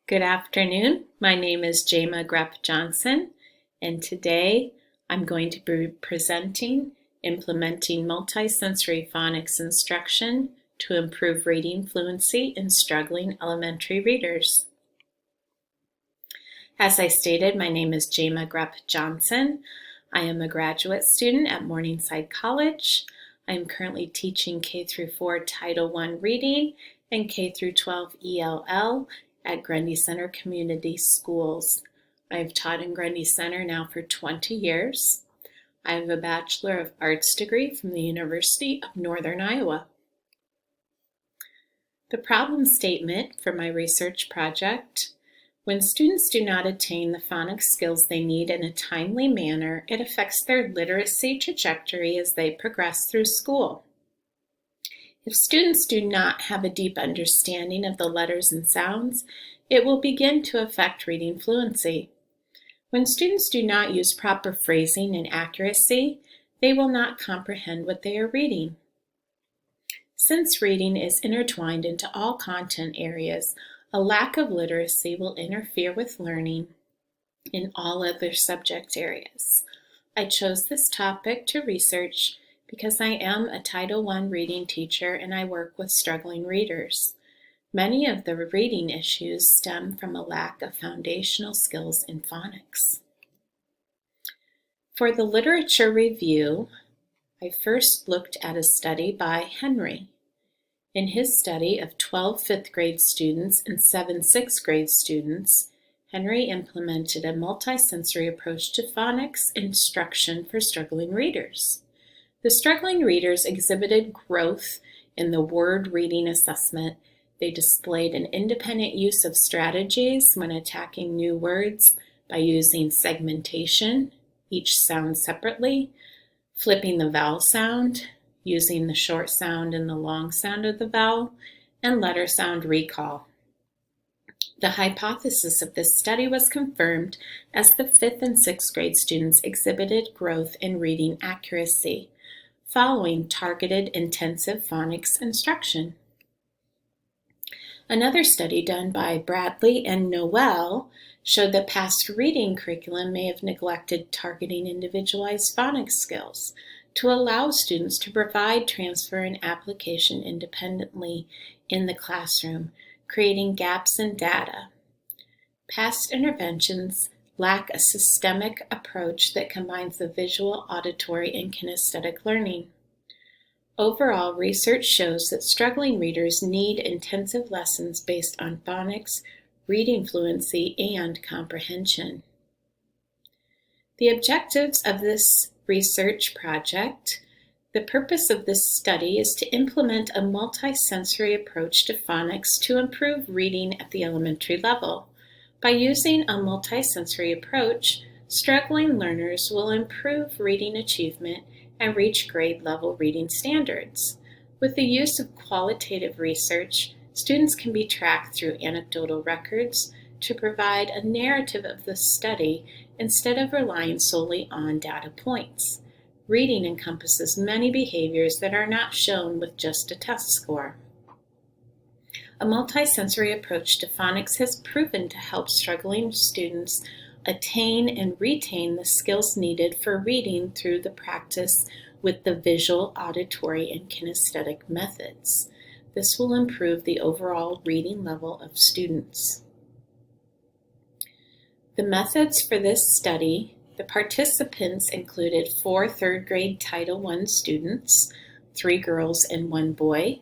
Good afternoon. My name is Jema Grepp Johnson, and today I'm going to be presenting implementing multisensory phonics instruction to improve reading fluency in struggling elementary readers. As I stated, my name is Jema Grepp Johnson. I am a graduate student at Morningside College. I am currently teaching K-4 Title I Reading and K-12 ELL at Grundy Center Community Schools. I've taught in Grundy Center now for 20 years. I have a Bachelor of Arts degree from the University of Northern Iowa. The problem statement for my research project: when students do not attain the phonics skills they need in a timely manner, it affects their literacy trajectory as they progress through school. If students do not have a deep understanding of the letters and sounds, it will begin to affect reading fluency. When students do not use proper phrasing and accuracy, they will not comprehend what they are reading. Since reading is intertwined into all content areas, a lack of literacy will interfere with learning in all other subject areas. I chose this topic to research because I am a Title I reading teacher and I work with struggling readers. Many of the reading issues stem from a lack of foundational skills in phonics. For the literature review, I first looked at a study by Henry. In his study of 12 fifth grade students and 7 sixth grade students, Henry implemented a multisensory approach to phonics instruction for struggling readers. The struggling readers exhibited growth in the word reading assessment. They displayed an independent use of strategies when attacking new words by using segmentation, each sound separately, flipping the vowel sound, using the short sound and the long sound of the vowel, and letter sound recall. The hypothesis of this study was confirmed as the 5th and 6th grade students exhibited growth in reading accuracy following targeted intensive phonics instruction. Another study done by Bradley and Noel showed that past reading curriculum may have neglected targeting individualized phonics skills to allow students to provide transfer and application independently in the classroom, creating gaps in data. Past interventions lack a systemic approach that combines the visual, auditory, and kinesthetic learning. Overall, research shows that struggling readers need intensive lessons based on phonics, reading fluency, and comprehension. The objectives of this research project: the purpose of this study is to implement a multisensory approach to phonics to improve reading at the elementary level. By using a multisensory approach, struggling learners will improve reading achievement and reach grade-level reading standards. With the use of qualitative research, students can be tracked through anecdotal records to provide a narrative of the study instead of relying solely on data points. Reading encompasses many behaviors that are not shown with just a test score. A multisensory approach to phonics has proven to help struggling students attain and retain the skills needed for reading through the practice with the visual, auditory, and kinesthetic methods. This will improve the overall reading level of students. The methods for this study: the participants included 4 third grade Title I students, 3 girls and 1 boy.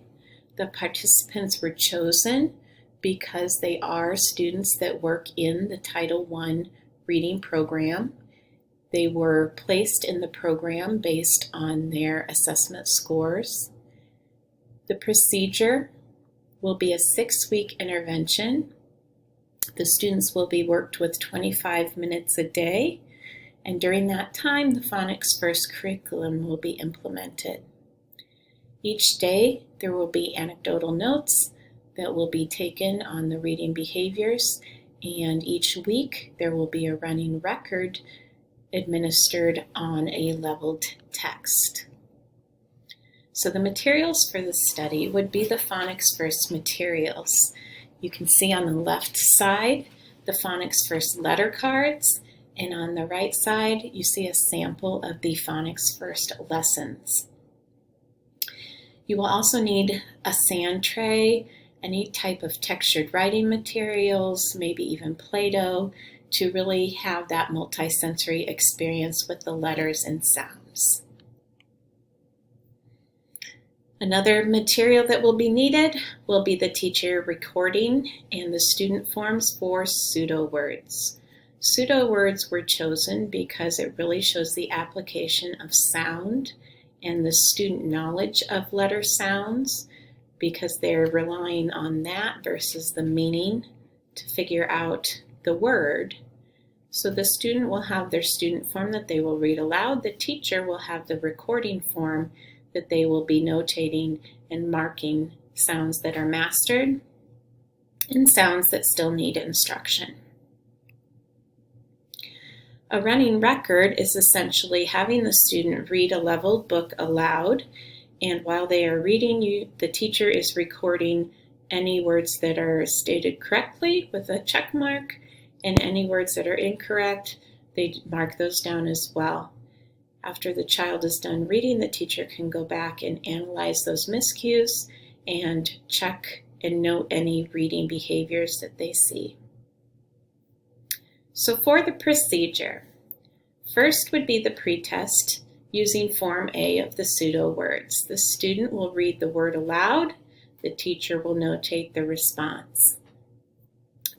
The participants were chosen because they are students that work in the Title I reading program. They were placed in the program based on their assessment scores. The procedure will be a 6-week intervention. The students will be worked with 25 minutes a day, and during that time, the Phonics First curriculum will be implemented. Each day, there will be anecdotal notes that will be taken on the reading behaviors, and each week there will be a running record administered on a leveled text. So the materials for the study would be the Phonics First materials. You can see on the left side the Phonics First letter cards, and on the right side you see a sample of the Phonics First lessons. You will also need a sand tray, any type of textured writing materials, maybe even Play-Doh, to really have that multisensory experience with the letters and sounds. Another material that will be needed will be the teacher recording and the student forms for pseudo words. Pseudo words were chosen because it really shows the application of sound and the student knowledge of letter sounds, because they're relying on that versus the meaning to figure out the word. So the student will have their student form that they will read aloud. The teacher will have the recording form that they will be notating and marking sounds that are mastered and sounds that still need instruction. A running record is essentially having the student read a leveled book aloud, and while they are reading, the teacher is recording any words that are stated correctly with a check mark, and any words that are incorrect, they mark those down as well. After the child is done reading, the teacher can go back and analyze those miscues and check and note any reading behaviors that they see. So for the procedure, first would be the pretest using Form A of the pseudo words. The student will read the word aloud. The teacher will notate the response.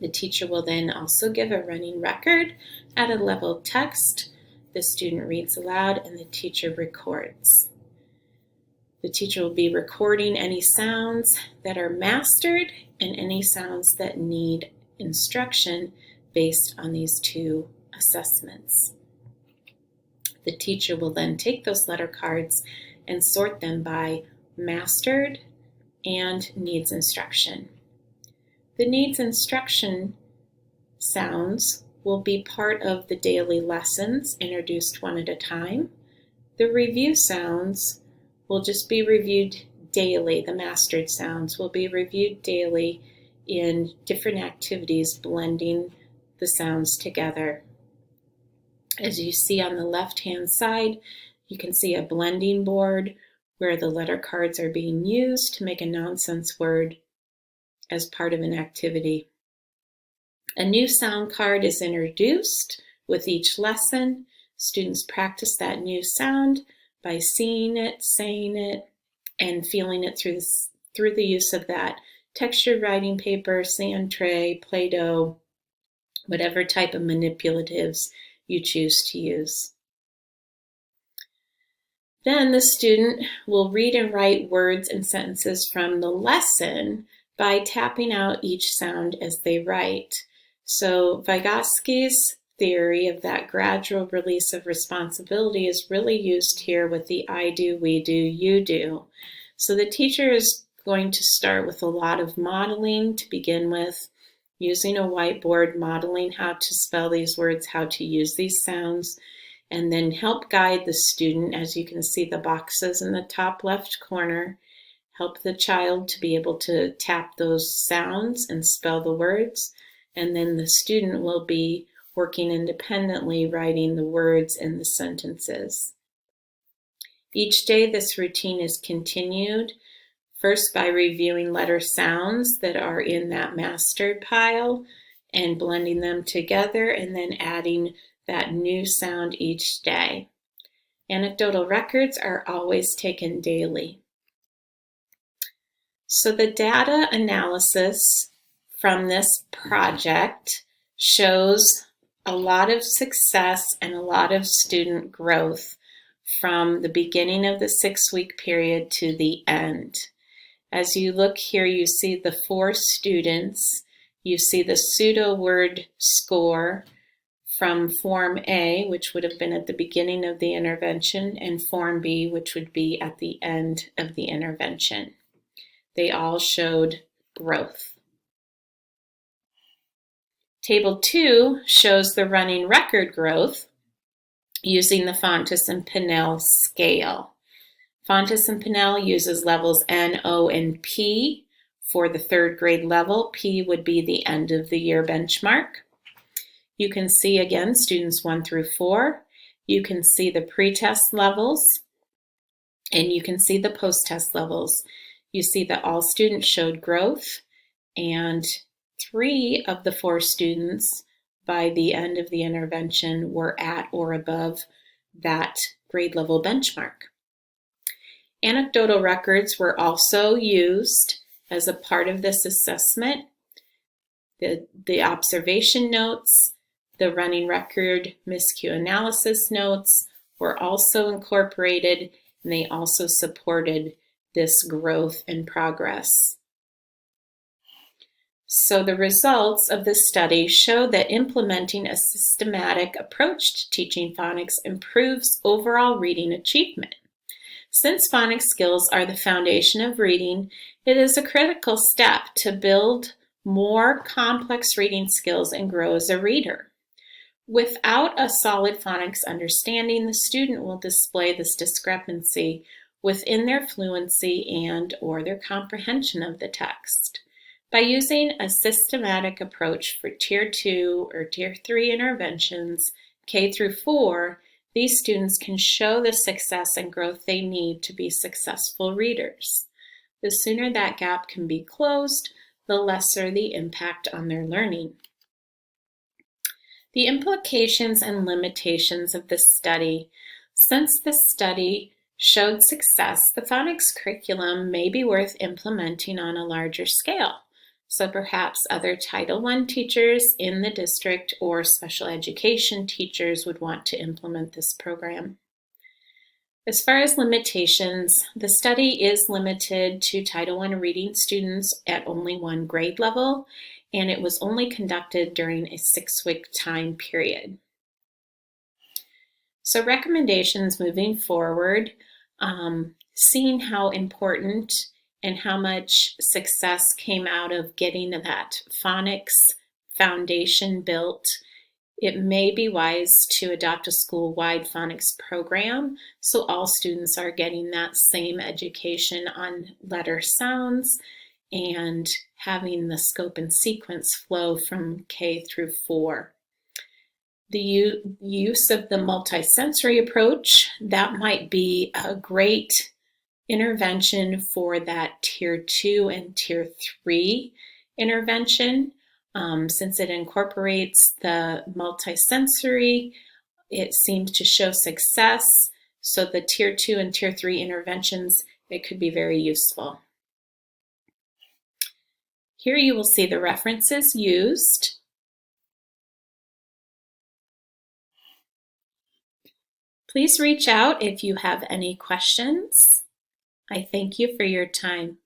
The teacher will then also give a running record at a level text. The student reads aloud and the teacher records. The teacher will be recording any sounds that are mastered and any sounds that need instruction based on these two assessments. The teacher will then take those letter cards and sort them by mastered and needs instruction. The needs instruction sounds will be part of the daily lessons, introduced one at a time. The review sounds will just be reviewed daily. The mastered sounds will be reviewed daily in different activities, blending the sounds together. As you see on the left-hand side, you can see a blending board where the letter cards are being used to make a nonsense word as part of an activity. A new sound card is introduced with each lesson. Students practice that new sound by seeing it, saying it, and feeling it through the use of that textured writing paper, sand tray, Play-Doh, whatever type of manipulatives you choose to use. Then the student will read and write words and sentences from the lesson by tapping out each sound as they write. So Vygotsky's theory of that gradual release of responsibility is really used here with the I do, we do, you do. So the teacher is going to start with a lot of modeling to begin with, using a whiteboard, modeling how to spell these words, how to use these sounds, and then help guide the student. As you can see the boxes in the top left corner, help the child to be able to tap those sounds and spell the words, and then the student will be working independently, writing the words and the sentences. Each day this routine is continued, first by reviewing letter sounds that are in that mastered pile and blending them together, and then adding that new sound each day. Anecdotal records are always taken daily. So the data analysis from this project shows a lot of success and a lot of student growth from the beginning of the 6-week period to the end. As you look here, you see the 4 students. You see the pseudo word score from Form A, which would have been at the beginning of the intervention, and Form B, which would be at the end of the intervention. They all showed growth. Table 2 shows the running record growth using the Fountas and Pinnell scale. Fountas and Pinnell uses levels N, O, and P For the third grade level, P would be the end of the year benchmark. You can see again students 1 through 4. You can see the pre-test levels, and you can see the post-test levels. You see that all students showed growth, and 3 of the 4 students by the end of the intervention were at or above that grade level benchmark. Anecdotal records were also used as a part of this assessment. The observation notes, the running record miscue analysis notes were also incorporated, and they also supported this growth and progress. So the results of this study show that implementing a systematic approach to teaching phonics improves overall reading achievement. Since phonics skills are the foundation of reading, it is a critical step to build more complex reading skills and grow as a reader. Without a solid phonics understanding, the student will display this discrepancy within their fluency and/or their comprehension of the text. By using a systematic approach for Tier 2 or Tier 3 interventions, K through 4, these students can show the success and growth they need to be successful readers. The sooner that gap can be closed, the lesser the impact on their learning. The implications and limitations of this study. Since this study showed success, the phonics curriculum may be worth implementing on a larger scale. So perhaps other Title I teachers in the district or special education teachers would want to implement this program. As far as limitations, the study is limited to Title I reading students at only 1 grade level, and it was only conducted during a 6-week time period. So recommendations moving forward, seeing how important and how much success came out of getting that phonics foundation built, it may be wise to adopt a school-wide phonics program so all students are getting that same education on letter sounds and having the scope and sequence flow from K through 4. The use of the multisensory approach, that might be a great intervention for that Tier 2 and Tier 3 intervention. Since it incorporates the multisensory, it seems to show success. So the Tier 2 and Tier 3 interventions, it could be very useful. Here you will see the references used. Please reach out if you have any questions. I thank you for your time.